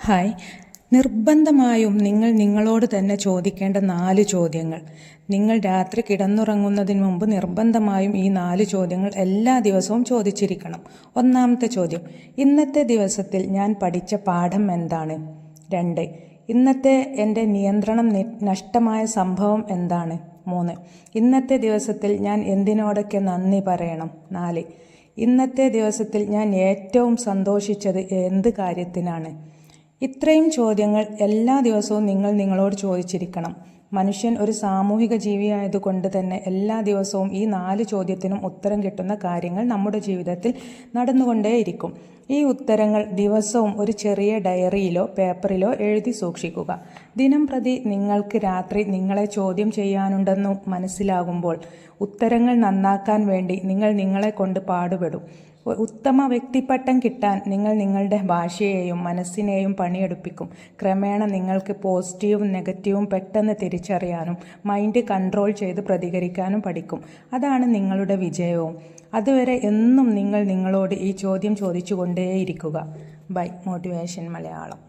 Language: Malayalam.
ഹായ്. നിർബന്ധമായും നിങ്ങൾ നിങ്ങളോട് തന്നെ ചോദിക്കേണ്ട 4 ചോദ്യങ്ങൾ. നിങ്ങൾ രാത്രി കിടന്നുറങ്ങുന്നതിന് മുമ്പ് നിർബന്ധമായും ഈ 4 ചോദ്യങ്ങൾ എല്ലാ ദിവസവും ചോദിച്ചിരിക്കണം. ഒന്നാമത്തെ ചോദ്യം: ഇന്നത്തെ ദിവസത്തിൽ ഞാൻ പഠിച്ച പാഠം എന്താണ്? 2. ഇന്നത്തെ എൻ്റെ നിയന്ത്രണം നഷ്ടമായ സംഭവം എന്താണ്? 3. ഇന്നത്തെ ദിവസത്തിൽ ഞാൻ എന്തിനോടൊക്കെ നന്ദി പറയണം? 4. ഇന്നത്തെ ദിവസത്തിൽ ഞാൻ ഏറ്റവും സന്തോഷിച്ചത് എന്ത് കാര്യത്തിനാണ്? ഇത്രയും ചോദ്യങ്ങൾ എല്ലാ ദിവസവും നിങ്ങൾ നിങ്ങളോട് ചോദിച്ചിരിക്കണം. മനുഷ്യൻ ഒരു സാമൂഹിക ജീവിയായതുകൊണ്ട് തന്നെ എല്ലാ ദിവസവും ഈ 4 ചോദ്യത്തിനും ഉത്തരം കിട്ടുന്ന കാര്യങ്ങൾ നമ്മുടെ ജീവിതത്തിൽ നടന്നുകൊണ്ടേയിരിക്കും. ഈ ഉത്തരങ്ങൾ ദിവസവും ഒരു ചെറിയ ഡയറിയിലോ പേപ്പറിലോ എഴുതി സൂക്ഷിക്കുക. ദിനംപ്രതി നിങ്ങൾക്ക് രാത്രി നിങ്ങളെ ചോദ്യം ചെയ്യാനുണ്ടെന്നു മനസ്സിലാകുമ്പോൾ ഉത്തരങ്ങൾ നന്നാക്കാൻ വേണ്ടി നിങ്ങൾ നിങ്ങളെ കൊണ്ട് പാടുപെടും. ഉത്തമ വ്യക്തിപട്ടം കിട്ടാൻ നിങ്ങൾ നിങ്ങളുടെ ഭാഷയെയും മനസ്സിനെയും പണിയെടുപ്പിക്കും. ക്രമേണ നിങ്ങൾക്ക് പോസിറ്റീവും നെഗറ്റീവും പെട്ടെന്ന് തിരിച്ചറിയാനും മൈൻഡ് കൺട്രോൾ ചെയ്ത് പ്രതികരിക്കാനും പഠിക്കും. അതാണ് നിങ്ങളുടെ വിജയവും. അതുവരെ എന്നും നിങ്ങൾ നിങ്ങളോട് ഈ ചോദ്യം ചോദിച്ചുകൊണ്ടേയിരിക്കുക. By motivation Malayalam.